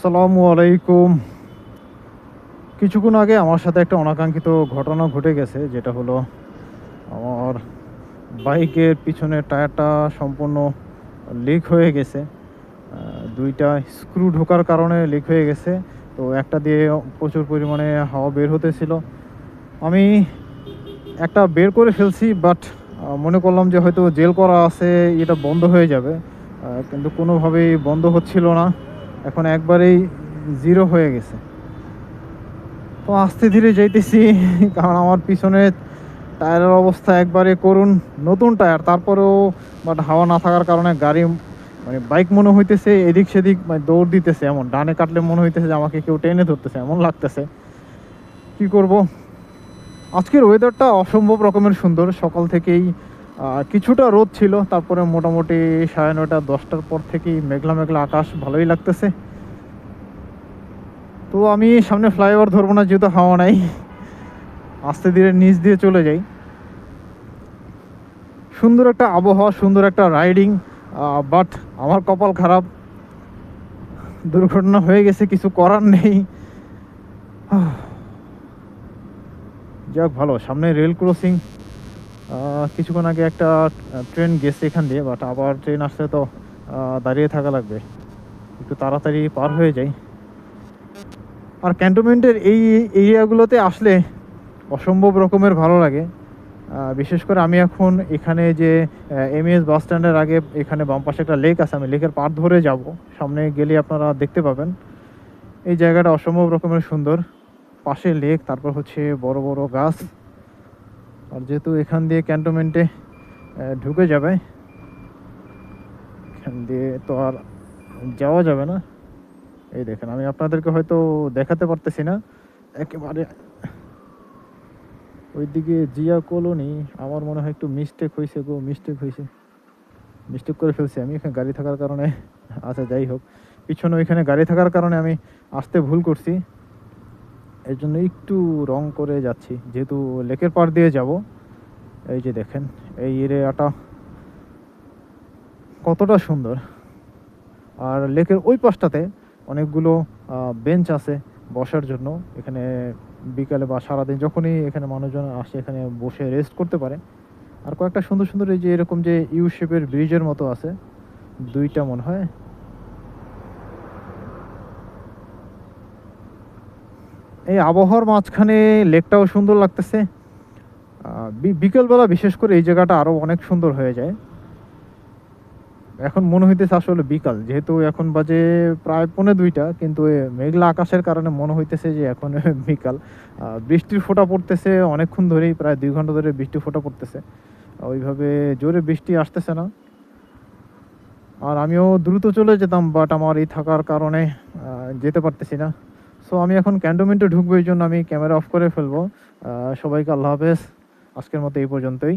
আসসালামু আলাইকুম। কিছুক্ষণ আগে আমার সাথে একটা অনাকাঙ্ক্ষিত ঘটনা ঘটে গেছে, যেটা হলো আমার বাইকের পিছনের টায়ারটা সম্পূর্ণ লিক হয়ে গেছে। ২টা স্ক্রু ঢোকার কারণে লিক হয়ে গেছে। তো একটা দিয়ে প্রচুর পরিমাণে হাওয়া বের হতেছিল। আমি একটা বের করে ফেলছি, বাট মনে করলাম যে হয়তো জেল করা আছে, এটা বন্ধ হয়ে যাবে। কিন্তু কোনোভাবেই বন্ধ হচ্ছিল না। এখন একবারেই 0 হয়ে গেছে। তো আস্তে ধীরে যাইতেছি কারণ আমার পিছনে টায়ারের অবস্থা একবারে করুণ। নতুন টায়ার তারপরেও, বাট হাওয়া না থাকার কারণে গাড়ি মানে বাইক মনে হইতেছে এদিক সেদিক মানে দৌড় দিতেছে, এমন ডানে কাটলে মনে হইতেছে যে আমাকে কেউ টেনে ধরতেছে, এমন লাগতেছে। কি করব? আজকের ওয়েদারটা অসম্ভব রকমের সুন্দর। সকাল থেকেই কিছুটা রোদ ছিল, তারপরে মোটামুটি 9:30 10টার পর থেকেই মেঘলা মেঘলা আকাশ, ভালোই লাগতেছে। তো আমি সামনে ফ্লাইওভার ধরবো না, যেহেতু হাওয়া নাই। আস্তে ধীরে নিচ দিয়ে চলে যাই। সুন্দর একটা আবহাওয়া, সুন্দর একটা রাইডিং, বাট আমার কপাল খারাপ, দুর্ঘটনা হয়ে গেছে, কিছু করার নেই। যাক ভালো, সামনে রেল ক্রসিং। কিছুক্ষণ আগে একটা ট্রেন গেছে এখান দিয়ে, বাট আবার ট্রেন আসলে তো দাঁড়িয়ে থাকা লাগবে, একটু তাড়াতাড়ি পার হয়ে যাই। আর ক্যান্টনমেন্টের এই এরিয়াগুলোতে আসলে অসম্ভব রকমের ভালো লাগে। বিশেষ করে আমি এখন এখানে যে এমএএস বাস স্ট্যান্ডের আগে এখানে বাম পাশে একটা লেক আছে, আমি লেকের পাড় ধরে যাব। সামনে গেলে আপনারা দেখতে পাবেন। এই জায়গাটা অসম্ভব রকমের সুন্দর। পাশে লেক, তারপর হচ্ছে বড় বড় গাছ। আর যেহেতু এখান দিয়ে ক্যান্টনমেন্টে ঢুকে যাবে, এখান দিয়ে তো আর যাওয়া যাবে না। এই দেখেন, আমি আপনাদেরকে হয়তো দেখাতে পারতেছি না, একেবারে ওইদিকে জিয়া কলোনি। আমার মনে হয় একটু মিস্টেক হয়েছে গো, মিস্টেক করে ফেলছি আমি এখানে গাড়ি থাকার কারণে। আচ্ছা যাই হোক, পিছনে ওইখানে গাড়ি থাকার কারণে আমি আসতে ভুল করছি, এর জন্য একটু রং করে যাচ্ছি, যেহেতু লেকের পাড় দিয়ে যাব। এই যে দেখেন এই এরিয়াটা কতটা সুন্দর। আর লেকের ওই পাশটাতে অনেকগুলো বেঞ্চ আছে বসার জন্য। এখানে বিকালে বা সারাদিন যখনই এখানে মানুষজন আসে, এখানে বসে রেস্ট করতে পারে। আর কয়েকটা সুন্দর সুন্দর এই যে এরকম যে ইউ শেপের ব্রিজের মতো আছে, 2টা মনে হয়। এই আবহাওয়ার মাঝখানে লেকটাও সুন্দর লাগতেছে। বিকেলবেলা বিশেষ করে এই জায়গাটা আরো অনেক সুন্দর হয়ে যায়। এখন মনে হইতেছে আসলে বিকাল, যেহেতু এখন বাজে প্রায় 1:45, কিন্তু মেঘলা আকাশের কারণে মনে হইতেছে যে এখন বিকাল। বৃষ্টির ফোঁটা পড়তেছে অনেকক্ষণ ধরেই, প্রায় 2 ঘন্টা ধরে বৃষ্টি ফোঁটা পড়তেছে। ওইভাবে জোরে বৃষ্টি আসতেছে না। আর আমিও দ্রুত চলে যেতাম, বাট আমার এই থাকার কারণে যেতে পারতেছি না। সো আমি এখন ক্যান্টনমেন্টে ঢুকবো, এই জন্য আমি ক্যামেরা অফ করে ফেলবো। সবাইকে আল্লাহ হাফেজ। আজকের মতো এই পর্যন্তই।